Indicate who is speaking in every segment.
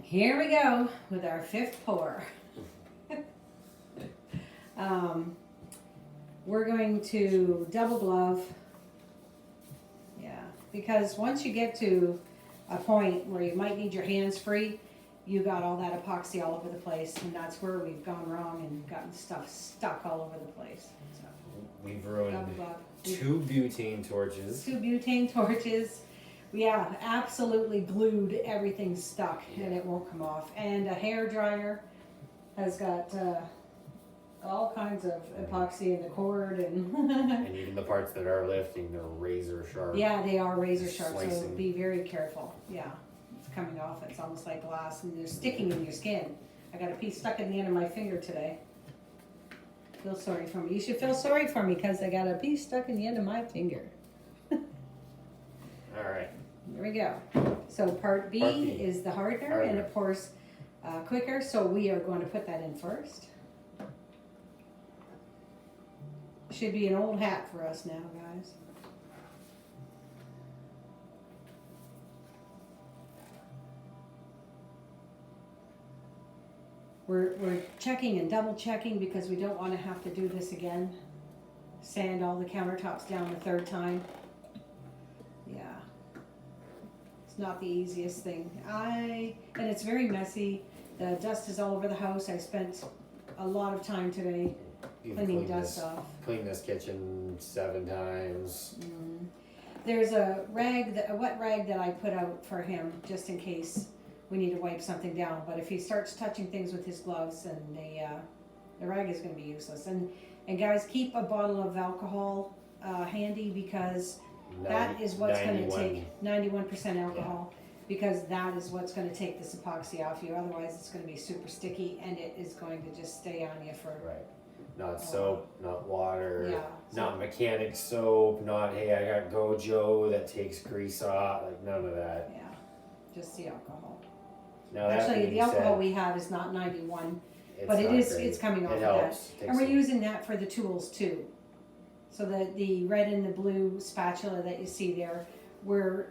Speaker 1: Here we go with our fifth pour. We're going to double glove. Yeah, because once you get to a point where you might need your hands free, you got all that epoxy all over the place, and that's where we've gone wrong and gotten stuff stuck all over the place. So,
Speaker 2: we've ruined
Speaker 1: double glove.
Speaker 2: 2 butane torches.
Speaker 1: 2 butane torches. Yeah, absolutely glued, everything stuck, and it won't come off. And a hair dryer has got all kinds of epoxy in the cord and
Speaker 2: And even the parts that are lifting, they're razor sharp.
Speaker 1: yeah, they are razor sharp, so
Speaker 2: Slicing.
Speaker 1: be very careful. Yeah, it's coming off. It's almost like glass, and they're sticking in your skin. I got a piece stuck in the end of my finger today. Feel sorry for me. You should feel sorry for me because I got a piece stuck in the end of my finger.
Speaker 2: All right.
Speaker 1: There we go. So part B is the hardener, and it pours quicker, so we are going to put that in first. Should be an old hat for us now, guys. We're checking and double checking because we don't want to have to do this again. Sand all the countertops down the third time. Yeah. Not the easiest thing. And it's very messy. The dust is all over the house. I spent a lot of time today cleaning dust off.
Speaker 2: Cleaned this kitchen 7 times.
Speaker 1: There's a wet rag that I put out for him just in case we need to wipe something down. But if he starts touching things with his gloves, then the rag is going to be useless. And guys, keep a bottle of alcohol handy because that is what's going to take 91% alcohol, because that is what's going to take this epoxy off you. Otherwise, it's going to be super sticky, and it is going to just stay on you for.
Speaker 2: Right. Not soap, not water,
Speaker 1: yeah,
Speaker 2: not mechanic soap, not, hey, I got Gojo that takes grease off, like none of that.
Speaker 1: Yeah, just the alcohol.
Speaker 2: Now,
Speaker 1: actually, the alcohol we have is not 91, but it's coming off of that. And we're using that for the tools too. So the red and the blue spatula that you see there, where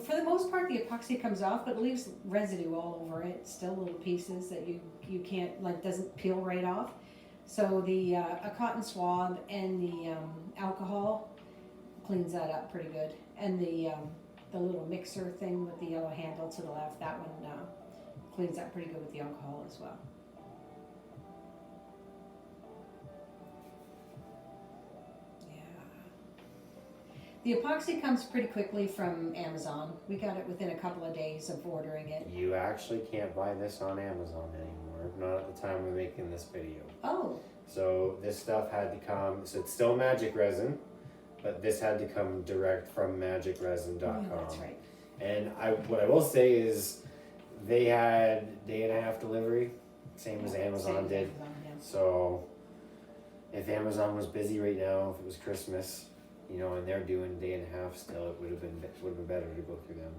Speaker 1: for the most part the epoxy comes off, but it leaves residue all over it, still little pieces that you can't, like, doesn't peel right off. So the a cotton swab and the alcohol cleans that up pretty good, and the little mixer thing with the yellow handle to the left, that one cleans up pretty good with the alcohol as well. The epoxy comes pretty quickly from Amazon. We got it within a couple of days of ordering it.
Speaker 2: You actually can't buy this on Amazon anymore, not at the time we're making this video.
Speaker 1: Oh.
Speaker 2: So this stuff had to come, so it's still magic resin, but this had to come direct from magicresin.com.
Speaker 1: Oh, that's right.
Speaker 2: And what I will say is they had day-and-a-half delivery, same as Amazon did.
Speaker 1: Amazon, yeah.
Speaker 2: So if Amazon was busy right now, if it was Christmas, and they're doing day and a half still, it would have been better to go through them.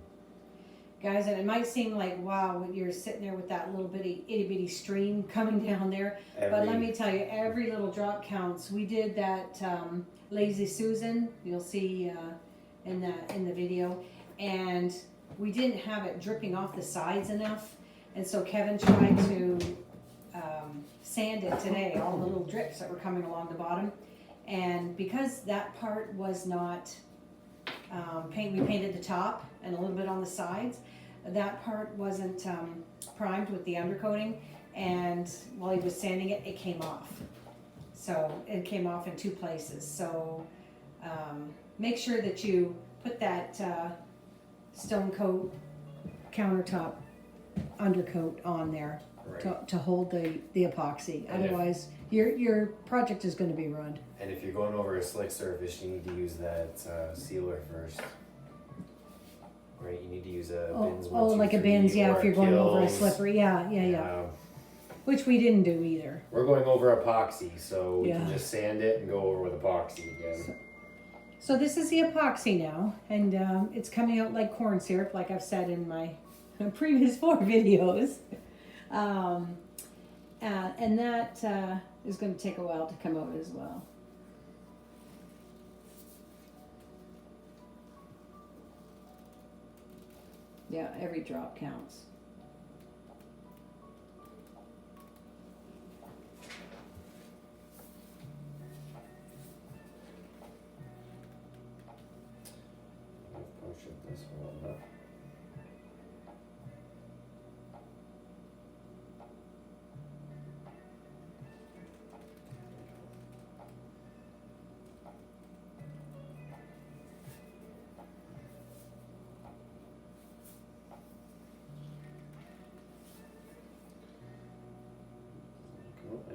Speaker 1: Guys, and it might seem like, wow, when you're sitting there with that little itty bitty stream coming down there, but let me tell you, every little drop counts. We did that Lazy Susan, you'll see in the video, and we didn't have it dripping off the sides enough, and so Kevin tried to sand it today, all the little drips that were coming along the bottom. And because that part was not we painted the top and a little bit on the sides, that part wasn't primed with the undercoating, and while he was sanding it, it came off. So it came off in 2 places. So make sure that you put that stone coat countertop undercoat on there, right, to hold the epoxy. And otherwise, your project is going to be ruined.
Speaker 2: And if you're going over a slick surface, you need to use that sealer first. Right, you need to use a bins.
Speaker 1: Like a bins, yeah. If you're going over a slippery, yeah. Which we didn't do either.
Speaker 2: We're going over epoxy, so we can just sand it and go over with epoxy again.
Speaker 1: So this is the epoxy now, and it's coming out like corn syrup, like I've said in my previous 4 videos. And that is going to take a while to come out as well. Yeah, every drop counts.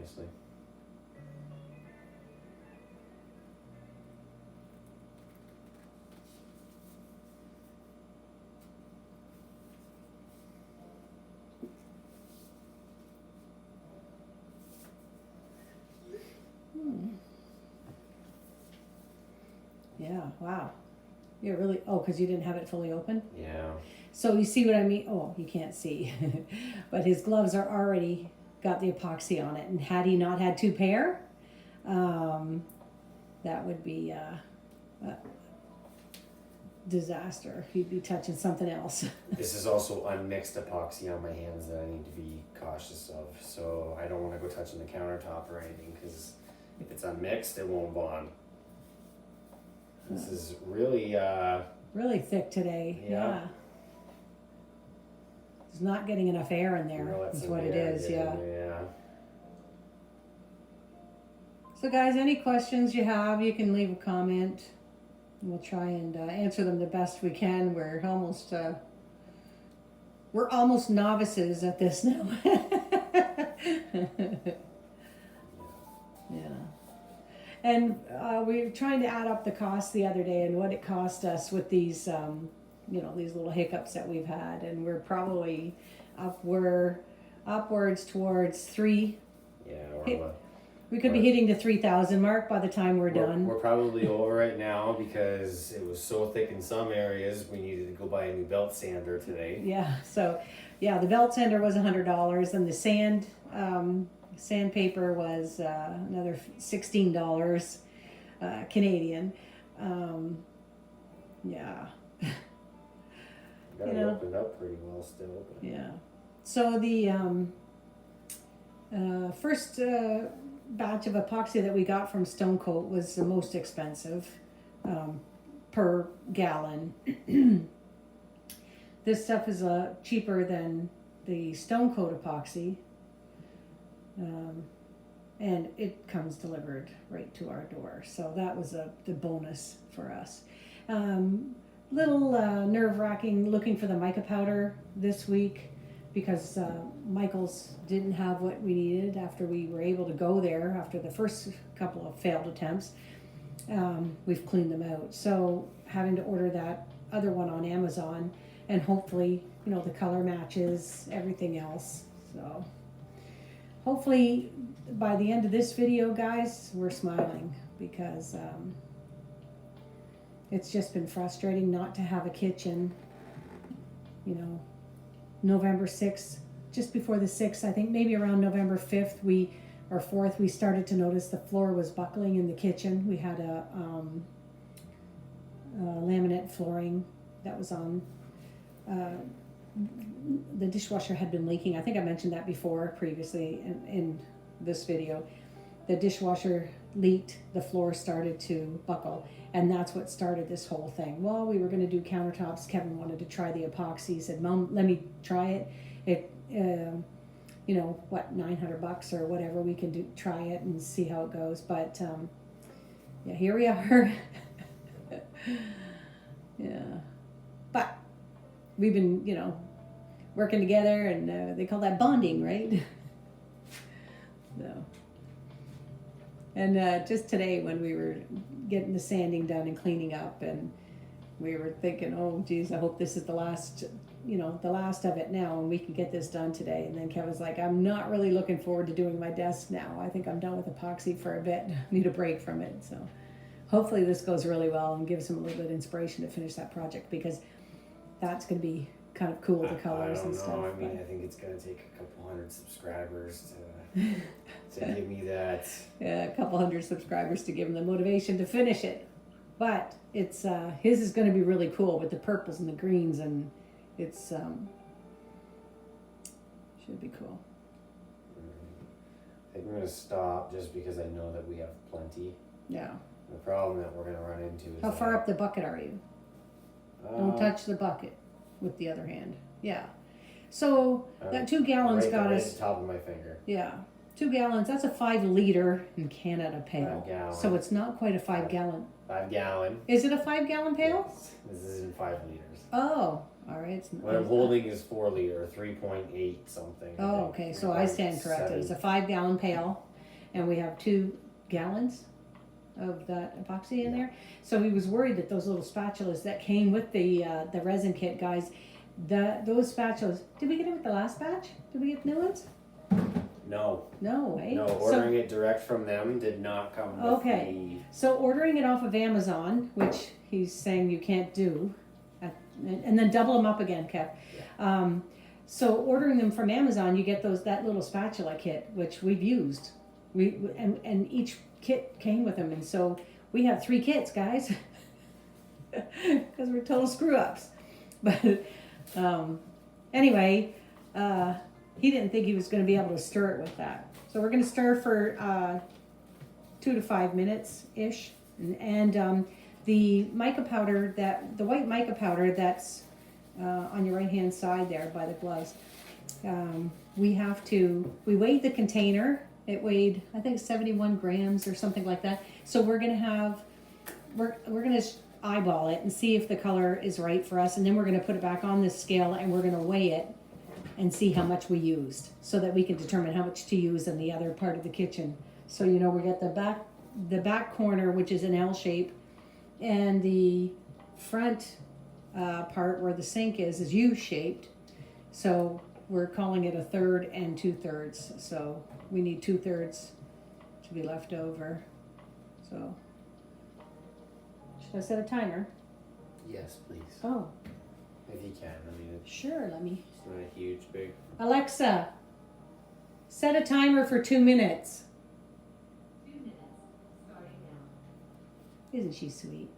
Speaker 2: nicely.
Speaker 1: Yeah, wow. You're really, oh, because you didn't have it fully open?
Speaker 2: Yeah.
Speaker 1: So you see what I mean? Oh, you can't see. But his gloves are already got the epoxy on it. And had he not had two pair, that would be a disaster. He'd be touching something else.
Speaker 2: This is also unmixed epoxy on my hands that I need to be cautious of. So I don't want to go touching the countertop or anything because if it's unmixed, it won't bond. This is really
Speaker 1: really thick today. Yeah. It's not getting enough air in there. That's what it is. Yeah. So guys, any questions you have, you can leave a comment. We'll try and answer them the best we can. We're almost novices at this now. Yeah. And we were trying to add up the cost the other day and what it cost us with these, these little hiccups that we've had, and we're probably upwards towards $3,000.
Speaker 2: Yeah,
Speaker 1: we could be hitting the 3,000 mark by the time we're done.
Speaker 2: We're probably over it now because it was so thick in some areas. We needed to go buy a new belt sander today.
Speaker 1: Yeah. So, the belt sander was $100, and the sandpaper was another $16 Canadian. Yeah.
Speaker 2: Got it opened up pretty well still. But.
Speaker 1: Yeah. So the first batch of epoxy that we got from Stone Coat was the most expensive per gallon. This stuff is cheaper than the Stone Coat epoxy. And it comes delivered right to our door. So that was the bonus for us. Little nerve-wracking looking for the mica powder this week because Michael's didn't have what we needed after we were able to go there after the first couple of failed attempts. We've cleaned them out. So having to order that other one on Amazon, and hopefully, the color matches everything else. So hopefully by the end of this video, guys, we're smiling because it's just been frustrating not to have a kitchen. November 6th, just before the 6th, I think maybe around November 5th or 4th, we started to notice the floor was buckling in the kitchen. We had a laminate flooring that was on. The dishwasher had been leaking. I think I mentioned that before previously in this video. The dishwasher leaked, the floor started to buckle, and that's what started this whole thing. Well, we were going to do countertops. Kevin wanted to try the epoxy. He said, Mom, let me try it. It, $900 or whatever, we can try it and see how it goes. But here we are. Yeah. But we've been, working together, and they call that bonding, right? So. And just today when we were getting the sanding done and cleaning up, and we were thinking, oh geez, I hope this is the last of it now and we can get this done today. And then Kevin's like, I'm not really looking forward to doing my desk now. I think I'm done with epoxy for a bit. Need a break from it. So hopefully this goes really well and gives him a little bit of inspiration to finish that project, because that's going to be kind of cool, the colors and stuff.
Speaker 2: I mean, I think it's going to take a couple hundred subscribers to give me that. Yeah,
Speaker 1: a couple hundred subscribers to give him the motivation to finish it. But it's his is going to be really cool with the purples and the greens, and it's should be cool.
Speaker 2: I think I'm going to stop just because I know that we have plenty.
Speaker 1: Yeah.
Speaker 2: The problem that we're going to run into is
Speaker 1: how far up the bucket are you? Don't touch the bucket with the other hand. Yeah. So that 2 gallons got us.
Speaker 2: Right at the top of my finger.
Speaker 1: Yeah. 2 gallons, that's a 5 liter in Canada pail.
Speaker 2: 5 gallon.
Speaker 1: So it's not quite a 5 gallon.
Speaker 2: 5 gallon.
Speaker 1: Is it a 5 gallon pail?
Speaker 2: Yes. This isn't 5 liters.
Speaker 1: Oh, all right.
Speaker 2: What I'm holding is 4 liter, 3.8 something.
Speaker 1: Oh, okay. So I stand corrected. It's a 5 gallon pail. and we have 2 gallons of that epoxy in there. So he was worried that those little spatulas that came with the resin kit, guys, those spatulas, did we get them with the last batch? Did we get new ones?
Speaker 2: No.
Speaker 1: No, eh?
Speaker 2: No, ordering it direct from them did not come with
Speaker 1: Okay. So ordering it off of Amazon, which he's saying you can't do, and then double them up again, Kev. So ordering them from Amazon, you get that little spatula kit, which we've used. And each kit came with them, and so we have 3 kits, guys, because we're total screw ups. But anyway, he didn't think he was going to be able to stir it with that. So we're going to stir for 2 to 5 minutes ish, and the mica powder, the white mica powder that's on your right hand side there by the gloves. We weighed the container. It weighed, I think, 71 grams or something like that. So we're gonna eyeball it and see if the color is right for us, and then we're gonna put it back on this scale and we're gonna weigh it and see how much we used, so that we can determine how much to use in the other part of the kitchen. So we got the back corner, which is an L shape, and the front part where the sink is U-shaped. So we're calling it 1/3 and 2/3. So we need 2/3 to be left over. So should I set a timer?
Speaker 2: Yes, please.
Speaker 1: Oh,
Speaker 2: If you can. I mean,
Speaker 1: sure. Let me.
Speaker 2: it's not a huge, big.
Speaker 1: Alexa, set a timer for 2 minutes.
Speaker 3: 2 minutes, starting now.
Speaker 1: Isn't she sweet?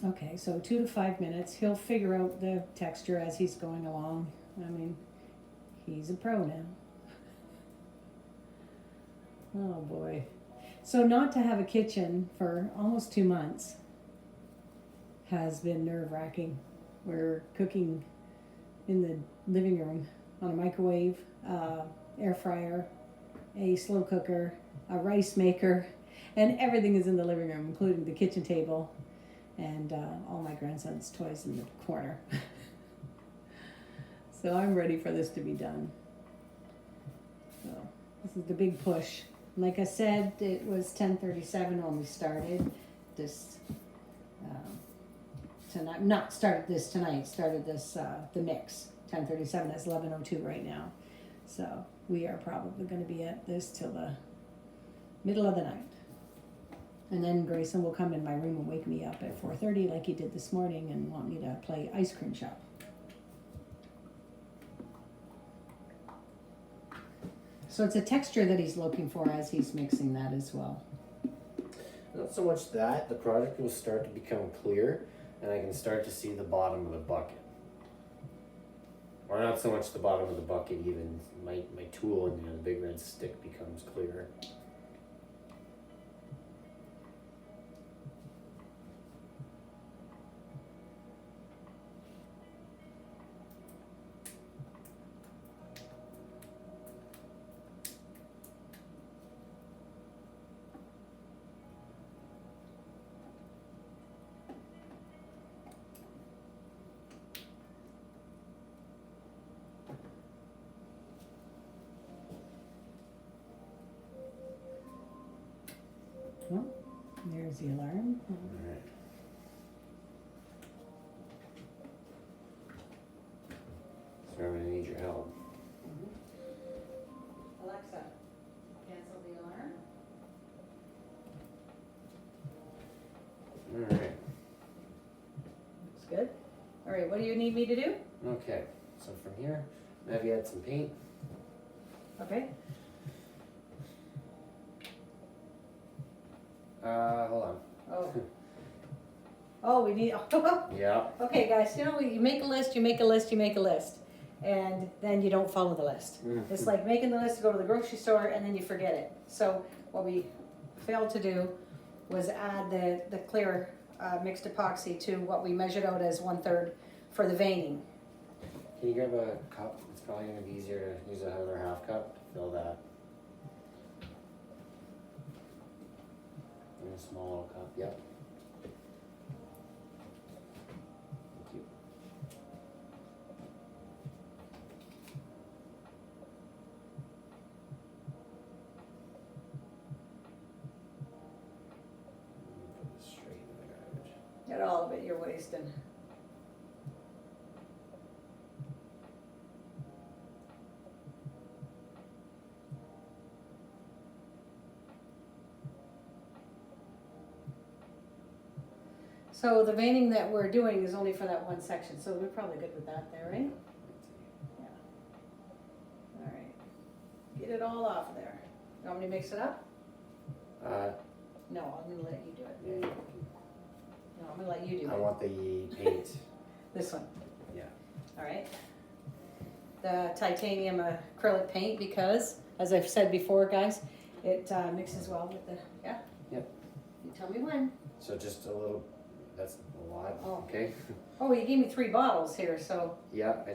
Speaker 1: Okay, so 2 to 5 minutes. He'll figure out the texture as he's going along. I mean, he's a pro now. Oh boy. So not to have a kitchen for almost 2 months has been nerve-wracking. We're cooking in the living room on a microwave, air fryer, a slow cooker, a rice maker, and everything is in the living room, including the kitchen table and all my grandson's toys in the corner. So I'm ready for this to be done. So this is the big push. Like I said, it was 10:37 when we started this tonight. Not started this tonight. Started this the mix. 10:37. It's 11:02 right now. So we are probably going to be at this till the middle of the night. And then Grayson will come in my room and wake me up at 4:30 like he did this morning and want me to play ice cream shop. So it's a texture that he's looking for as he's mixing that as well.
Speaker 2: Not so much that, the product will start to become clear and I can start to see the bottom of the bucket. Or not so much the bottom of the bucket, even my tool in there, the big red stick, becomes clearer.
Speaker 1: Well, there's the alarm.
Speaker 2: Alright. So I'm gonna need your help.
Speaker 1: Alexa, cancel the alarm.
Speaker 2: Alright.
Speaker 1: Looks good. All right, what do you need me to do?
Speaker 2: Okay, so from here, maybe add some paint.
Speaker 1: Okay.
Speaker 2: Hold on.
Speaker 1: Oh. Oh, we need.
Speaker 2: Yeah.
Speaker 1: Okay, guys. You make a list. You make a list. You make a list, and then you don't follow the list. It's like making the list to go to the grocery store, and then you forget it. So what we failed to do was add the clear mixed epoxy to what we measured out as 1/3 for the veining.
Speaker 2: Can you grab a cup? It's probably gonna be easier to use another half cup to fill that. In a small little cup, yep. Thank you.
Speaker 1: bit you're wasting. So the veining that we're doing is only for that one section, so we're probably good with that there, right? Yeah. All right. Get it all off of there. You want me to mix it up? No, I'm gonna let you do it.
Speaker 2: Yeah,
Speaker 1: No, I'm gonna let you do
Speaker 2: I
Speaker 1: it.
Speaker 2: want the paint.
Speaker 1: This one.
Speaker 2: Yeah.
Speaker 1: All right. The titanium acrylic paint because, as I've said before, guys, it mixes well with the, yeah?
Speaker 2: Yep.
Speaker 1: You tell me when.
Speaker 2: So just a little, that's a lot,
Speaker 1: Oh.
Speaker 2: okay?
Speaker 1: Oh, you gave me 3 bottles here, so,
Speaker 2: Yeah, I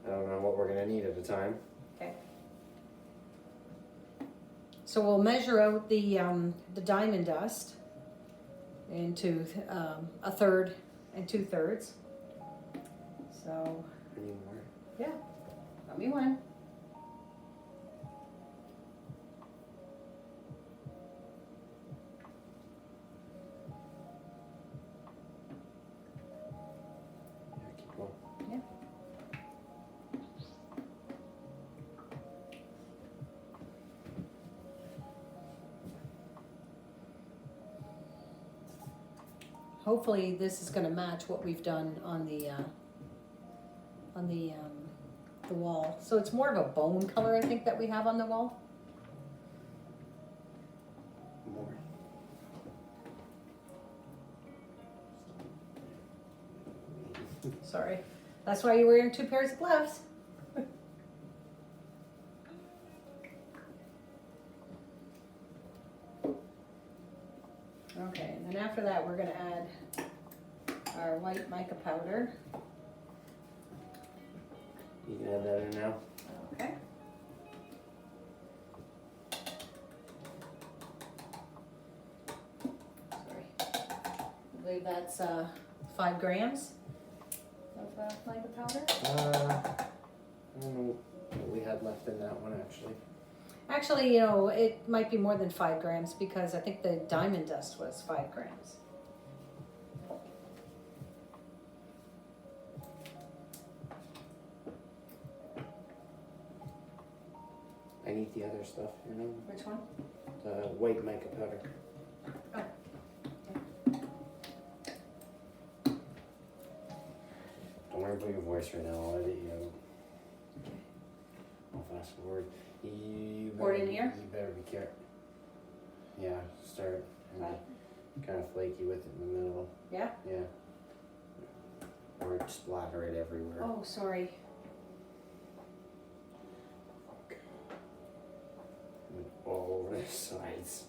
Speaker 2: don't know what we're gonna need at a time.
Speaker 1: okay. So we'll measure out the diamond dust into 1/3 and 2/3. So,
Speaker 2: Any more?
Speaker 1: yeah, tell me when.
Speaker 2: Yeah, keep going.
Speaker 1: Yeah. Hopefully this is gonna match what we've done on the wall. So it's more of a bone color, I think, that we have on the wall.
Speaker 2: More.
Speaker 1: Sorry. That's why you're wearing 2 pairs of gloves. Okay, and then after that, we're gonna add our white mica powder.
Speaker 2: You can add that in now.
Speaker 1: Okay. Sorry. I believe that's 5 grams of mica powder.
Speaker 2: I don't know what we had left in that one actually.
Speaker 1: Actually, you know, it might be more than 5 grams because I think the diamond dust was 5 grams.
Speaker 2: I need the other stuff, you know,
Speaker 1: Which one?
Speaker 2: the white mica powder.
Speaker 1: Oh.
Speaker 2: Don't worry about your voice right now, I'll edit you out. I'll fast forward. You
Speaker 1: Pour it
Speaker 2: better-
Speaker 1: in here?
Speaker 2: You better be careful. Yeah, start
Speaker 1: Right.
Speaker 2: kind of flaky with it in the middle.
Speaker 1: Yeah?
Speaker 2: Yeah. Or splatter it everywhere.
Speaker 1: Oh, sorry.
Speaker 2: And all over the sides.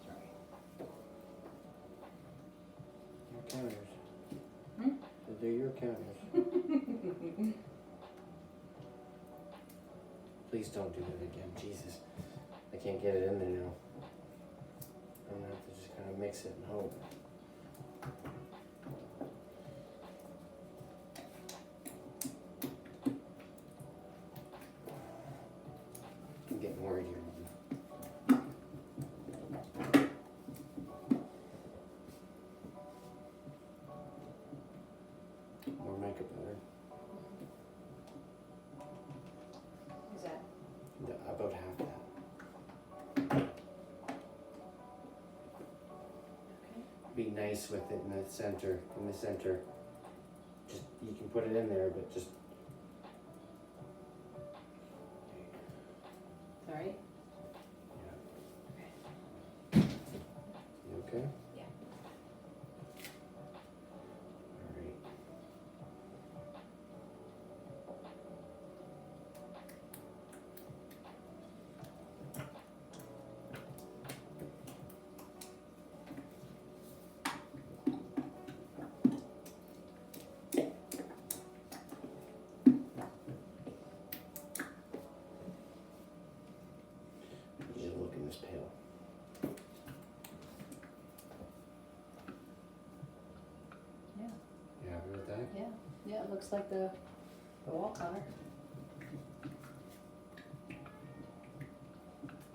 Speaker 1: Sorry.
Speaker 2: Your counters.
Speaker 1: Hmm?
Speaker 2: They're your counters. Please don't do that again. Jesus. I can't get it in there now. I'm gonna have to just kind of mix it and hope. I'm getting worried here. More mica powder.
Speaker 1: Is that?
Speaker 2: About half that. Be nice with it in the center. Just, you can put it in there, but just.
Speaker 1: Sorry.
Speaker 2: You okay?
Speaker 1: Yeah.
Speaker 2: Alright. Yeah, look in this pail.
Speaker 1: Yeah.
Speaker 2: You happy with that?
Speaker 1: Yeah. Yeah, it looks like the wall color.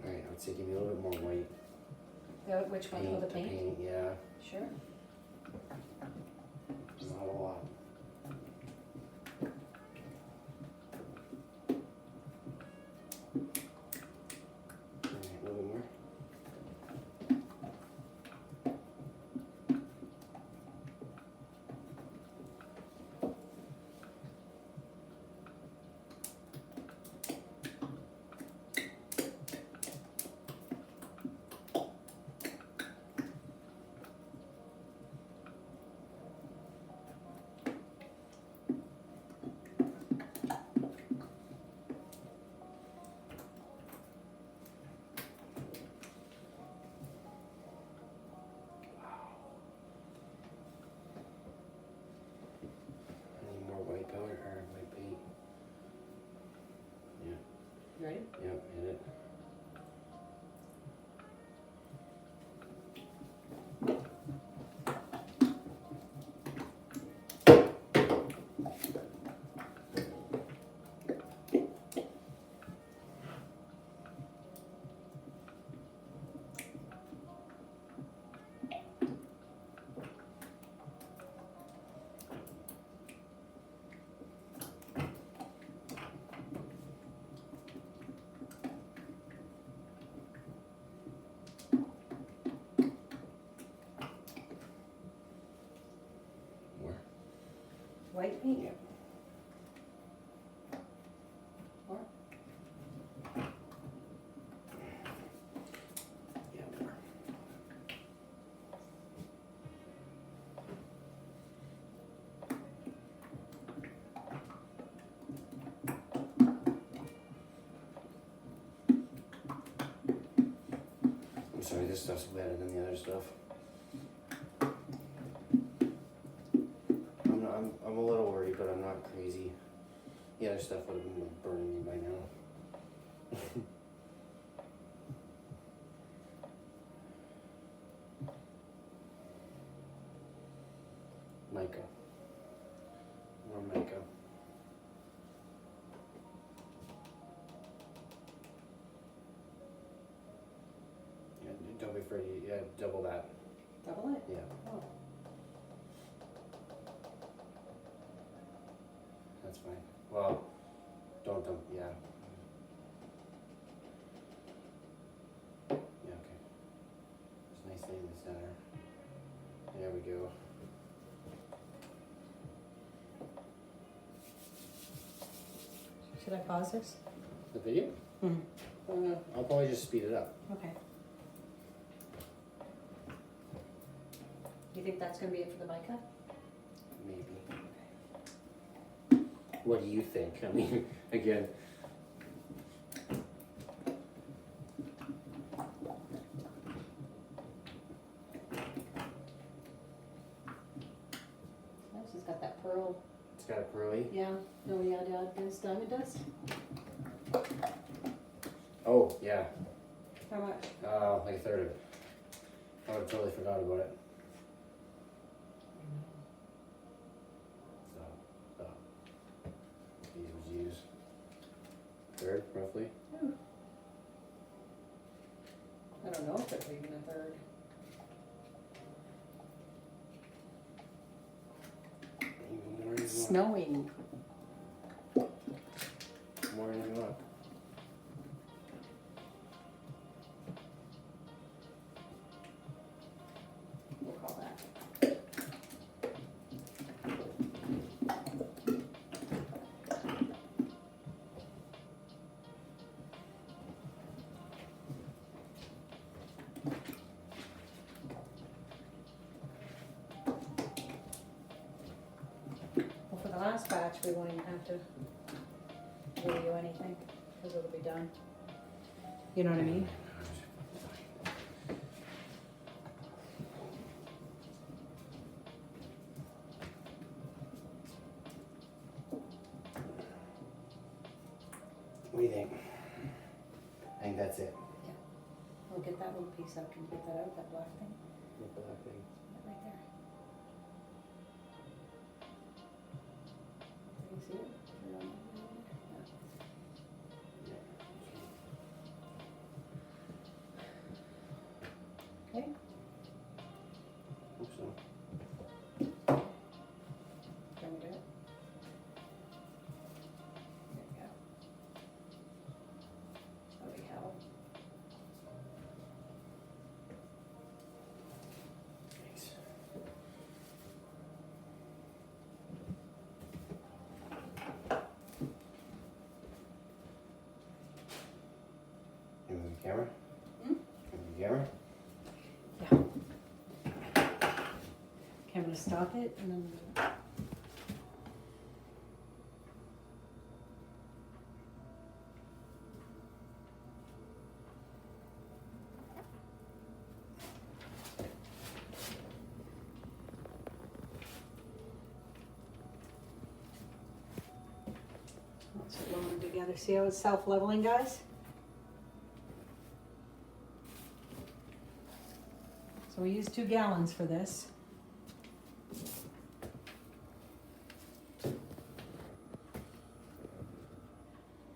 Speaker 2: Alright, I would say give me a little bit more white.
Speaker 1: Which one? Oh, the paint?
Speaker 2: yeah.
Speaker 1: Sure.
Speaker 2: not a lot. Alright, a little more. White powder or white paint. Yeah.
Speaker 1: Ready?
Speaker 2: Yep, hit it.
Speaker 1: White paint?
Speaker 2: Yeah.
Speaker 1: More?
Speaker 2: Yeah, more. I'm sorry, this stuff's better than the other stuff. I'm a little worried, but I'm not crazy. The other stuff would have been like burning me by now. Mica. More mica. Yeah, don't be afraid. Yeah, double that.
Speaker 1: Double it?
Speaker 2: Yeah.
Speaker 1: Oh.
Speaker 2: That's fine. Well, don't dump, yeah. Yeah, okay. It's nice thing in the center. There we go.
Speaker 1: Should I pause this?
Speaker 2: The video?
Speaker 1: Mm-hmm.
Speaker 2: I'll probably just speed it up.
Speaker 1: Okay. You think that's gonna be it for the mica?
Speaker 2: Maybe. What do you think? I mean, again.
Speaker 1: Nice, it's got that pearl.
Speaker 2: It's got a pearly.
Speaker 1: Yeah. No, yeah, it's diamond dust.
Speaker 2: Oh, yeah.
Speaker 1: How much?
Speaker 2: Like a third of it. I would have totally forgot about it. So, these would use third, roughly.
Speaker 1: I don't know if it's even a third.
Speaker 2: Even more than what?
Speaker 1: Snowing.
Speaker 2: More than what?
Speaker 1: We'll call that. Well, for the last batch, we won't even have to video anything, because it'll be done. You know what I mean?
Speaker 2: What do you think? I think that's it.
Speaker 1: We'll get that little piece out. Can you get that out, that black thing?
Speaker 2: Look at that thing.
Speaker 1: That right there. Can you see it? Turn it on. Yeah. Okay.
Speaker 2: Hope so.
Speaker 1: stop it and then. Let's load them together. See how it's self-leveling, guys? So we use 2 gallons for this.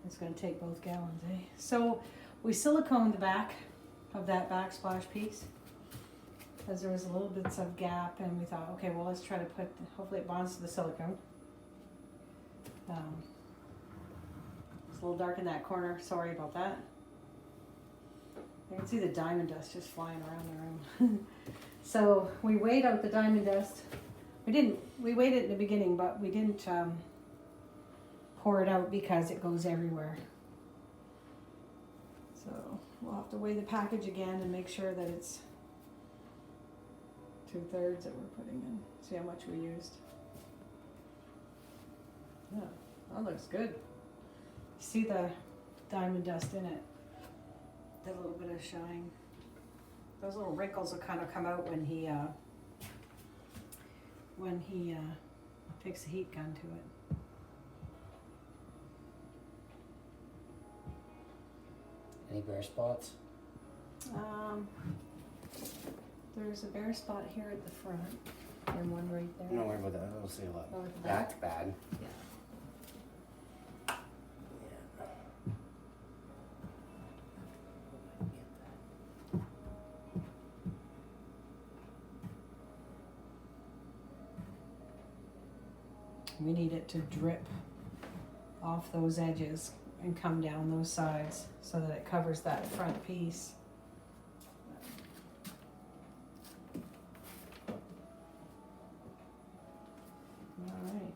Speaker 1: It's gonna take both gallons, eh? So we siliconed the back of that backsplash piece because there was a little bits of gap, and we thought, okay, well, let's try to put, hopefully it bonds to the silicone. It's a little dark in that corner, sorry about that. You can see the diamond dust just flying around the room. So we weighed out the diamond dust. We weighed it in the beginning, but we didn't pour it out because it goes everywhere. So we'll have to weigh the package again and make sure that it's 2/3 that we're putting in. See how much we used. Yeah, that looks good. See the diamond dust in it. That little bit of shine. Those little wrinkles will kind of come out when he takes the heat gun to it.
Speaker 2: Any bare spots?
Speaker 1: There's a bare spot here at the front and one right there.
Speaker 2: Don't worry about that. I'll see a lot.
Speaker 1: Oh, at the
Speaker 2: That's
Speaker 1: back?
Speaker 2: bad.
Speaker 1: Yeah. We need it to drip off those edges and come down those sides so that it covers that front piece. All right.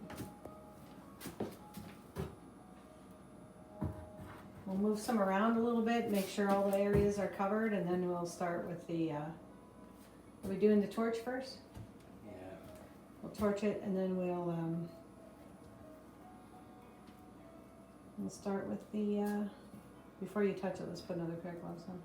Speaker 1: We'll move some around a little bit, make sure all the areas are covered, and then we'll start with the, are we doing the torch first?
Speaker 2: Yeah.
Speaker 1: We'll torch it and then we'll start with the, before you touch it, let's put another pair of gloves on.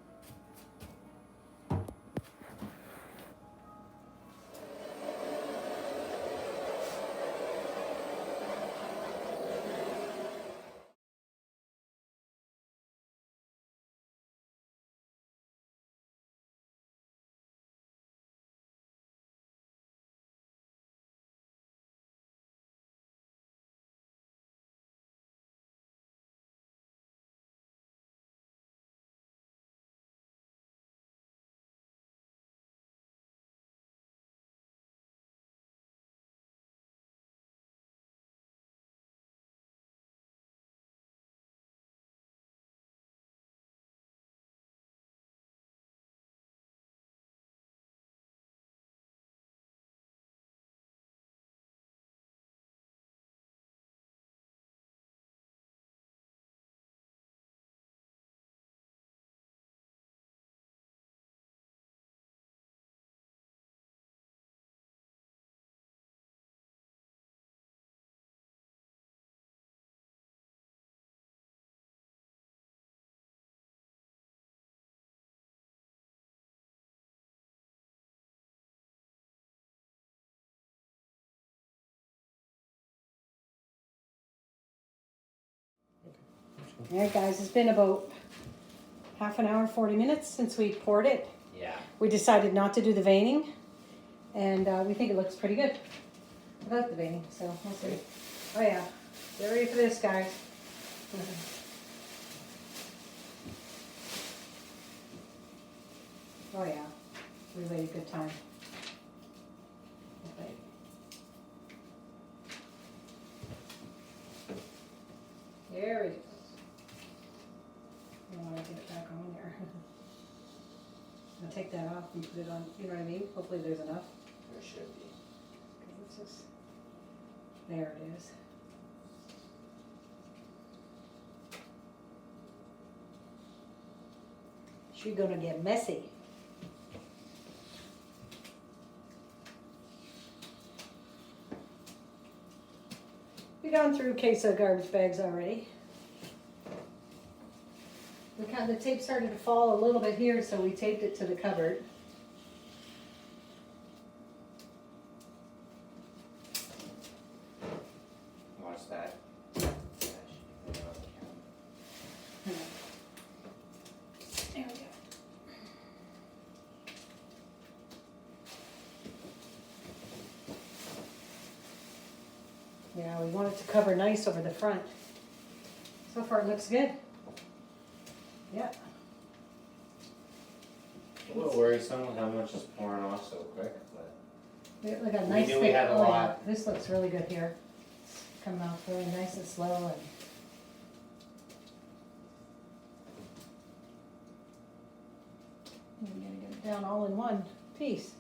Speaker 1: All right, guys, it's been about half an hour, 40 minutes since we poured it.
Speaker 2: Yeah.
Speaker 1: We decided not to do the veining, and we think it looks pretty good without the veining, so we'll see. Oh yeah, get ready for this, guys. Oh yeah, we waited a good time. Okay. There we go. I want to get it back on there. I'll take that off and put it on, you know what I mean? Hopefully there's enough.
Speaker 2: There should be.
Speaker 1: Because it's just, there it is. She's gonna get messy. We've gone through a case of garbage bags already. The tape started to fall a little bit here, so we taped it to the cupboard.
Speaker 2: Watch that.
Speaker 1: There we go. Yeah, we want it to cover nice over the front. So far it looks good. Yeah.
Speaker 2: A little worrisome with how much is pouring off so quick, but
Speaker 1: Look at
Speaker 2: We
Speaker 1: nice
Speaker 2: knew we
Speaker 1: thick.
Speaker 2: had a
Speaker 1: Oh, yeah.
Speaker 2: lot.
Speaker 1: This looks really good here. It's coming off really nice and slow and I'm gonna get it down all in one piece.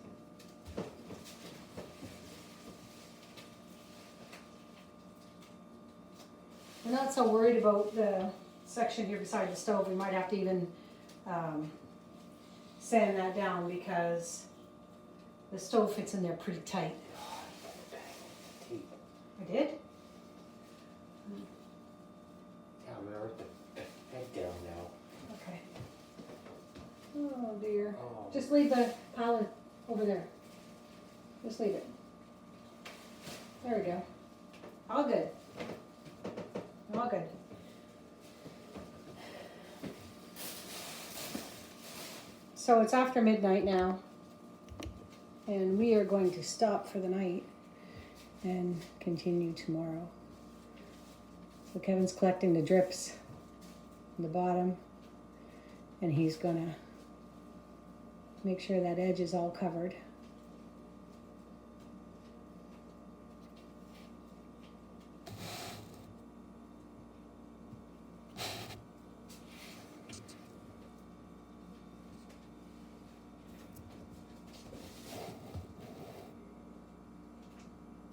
Speaker 1: We're not so worried about the section here beside the stove. We might have to even sand that down because the stove fits in there pretty tight. I did?
Speaker 2: Yeah, I'm gonna rip the head down now.
Speaker 1: Okay. Oh dear.
Speaker 2: Oh.
Speaker 1: Just leave the pallet over there. Just leave it. There we go. All good. All good. So it's after midnight now, and we are going to stop for the night and continue tomorrow. So Kevin's collecting the drips on the bottom, and he's gonna make sure that edge is all covered.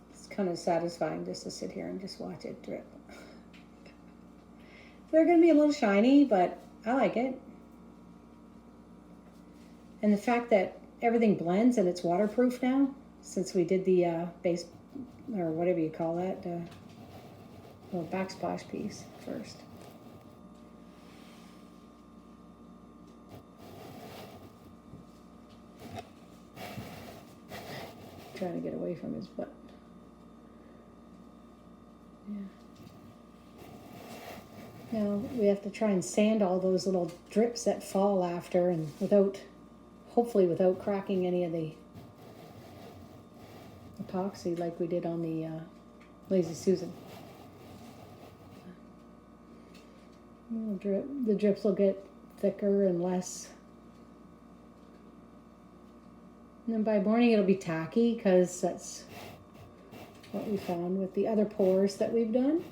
Speaker 1: It's kind of satisfying just to sit here and just watch it drip. They're gonna be a little shiny, but I like it. And the fact that everything blends and it's waterproof now, since we did the base, or whatever you call that, little backsplash piece first. Trying to get away from his butt. Yeah. Now we have to try and sand all those little drips that fall after, and hopefully without cracking any of the epoxy like we did on the Lazy Susan. The drips will get thicker and less. And then by morning it'll be tacky because that's what we found with the other pours that we've done.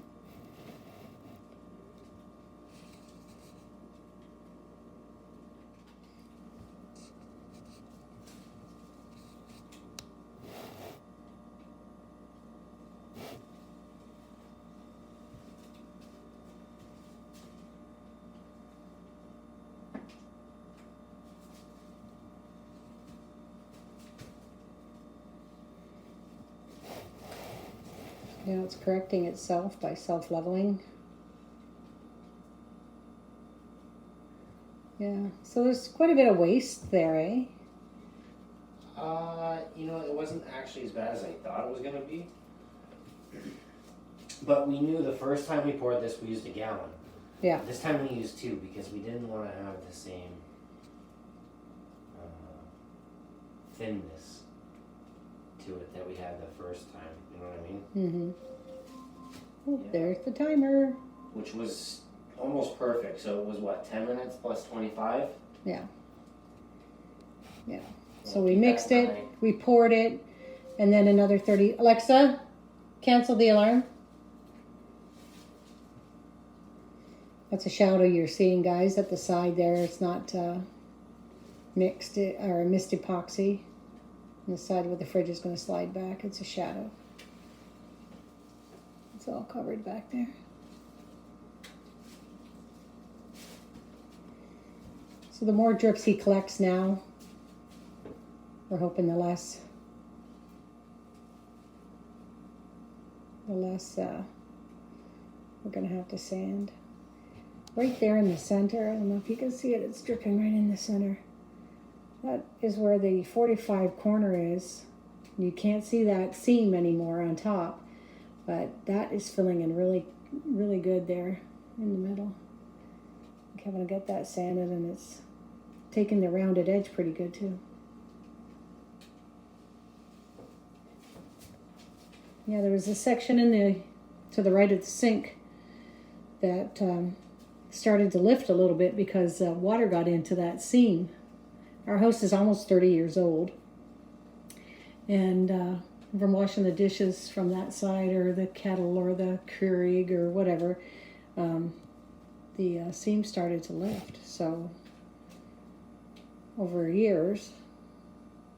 Speaker 1: Now it's correcting itself by self-leveling. Yeah, so there's quite a bit of waste there, eh?
Speaker 2: It wasn't actually as bad as I thought it was gonna be. But we knew the first time we poured this, we used a gallon.
Speaker 1: Yeah.
Speaker 2: This time we used 2 because we didn't want to have the same thinness to it that we had the first time. You know what I mean?
Speaker 1: Mm-hmm. Oh, yeah. There's the timer.
Speaker 2: Which was almost perfect. So it was what, 10 minutes plus 25?
Speaker 1: Yeah. Yeah. So we mixed it, we poured it, and then another 30. Alexa, cancel the alarm. That's a shadow you're seeing, guys, at the side there. It's not mixed or mist epoxy. On the side where the fridge is going to slide back, it's a shadow. It's all covered back there. So the more drips he collects now, we're hoping the less we're gonna have to sand. Right there in the center, I don't know if you can see it, it's dripping right in the center. That is where the 45 corner is. You can't see that seam anymore on top, but that is filling in really, really good there in the middle. I'm gonna get that sanded, and it's taking the rounded edge pretty good too. Yeah, there was a section to the right of the sink that started to lift a little bit because water got into that seam. Our house is almost 30 years old, and from washing the dishes from that side, or the kettle, or the Keurig, or whatever, the seam started to lift. So over years,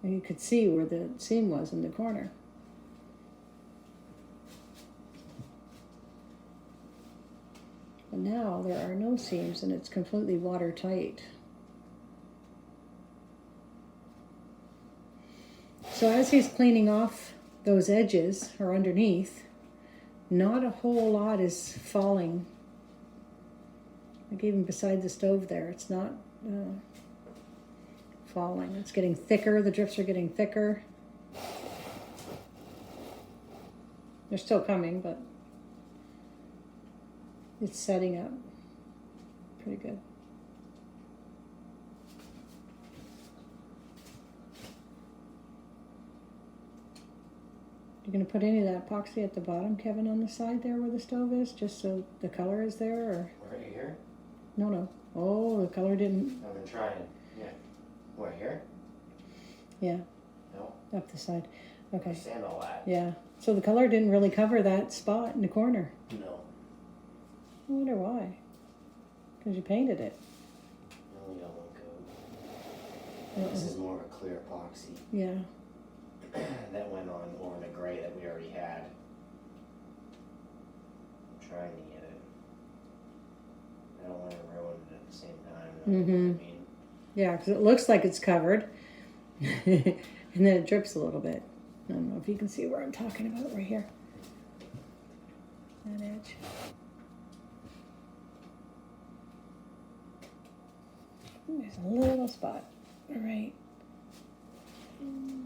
Speaker 1: you could see where the seam was in the corner. But now there are no seams, and it's completely watertight. So as he's cleaning off those edges, or underneath, not a whole lot is falling. Like even beside the stove there, it's not falling. It's getting thicker. The drips are getting thicker. They're still coming, but it's setting up pretty good. You're going to put any of that epoxy at the bottom, Kevin, on the side there where the stove is, just so the color is there, or?
Speaker 2: Right here?
Speaker 1: No. Oh, the color didn't.
Speaker 2: I've been trying. Yeah. What, here?
Speaker 1: Yeah.
Speaker 2: No.
Speaker 1: Up the side. Okay.
Speaker 2: Sand all that.
Speaker 1: Yeah. So the color didn't really cover that spot in the corner.
Speaker 2: No.
Speaker 1: I wonder why. Because you painted it.
Speaker 2: No yellow coat. This is more of a clear epoxy.
Speaker 1: Yeah.
Speaker 2: That went on over the gray that we already had. I'm trying to get it. I don't want to ruin it at the same time. You know what I mean?
Speaker 1: Yeah, because it looks like it's covered. And then it drips a little bit. I don't know if you can see where I'm talking about right here. That edge. There's a little spot right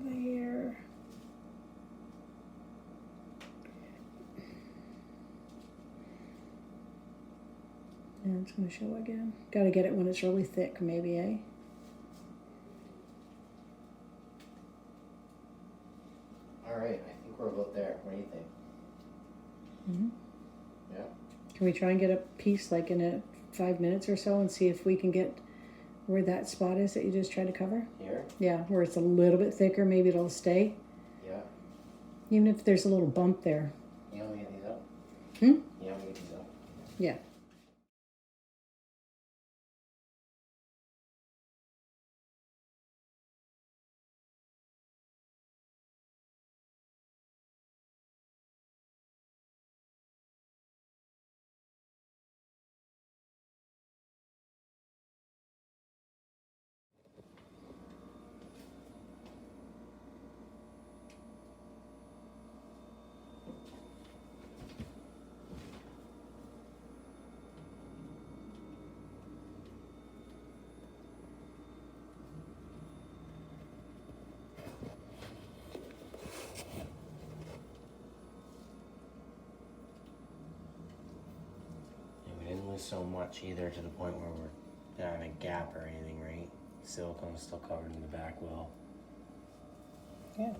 Speaker 1: there. And it's going to show again. Got to get it when it's really thick, maybe, eh?
Speaker 2: All right, I think we're about there. What do you think?
Speaker 1: Mm-hmm.
Speaker 2: Yeah.
Speaker 1: Can we try and get a piece like in 5 minutes or so and see if we can get where that spot is that you just tried to cover?
Speaker 2: Here?
Speaker 1: Yeah, where it's a little bit thicker, maybe it'll stay.
Speaker 2: Yeah.
Speaker 1: Even if there's a little bump there.
Speaker 2: You want me to get these up?
Speaker 1: Hmm?
Speaker 2: You want me to get these up?
Speaker 1: Yeah.
Speaker 2: We didn't lose so much either to the point where we're not in a gap or anything, right? Silicone's still covered in the back well.
Speaker 1: Yeah.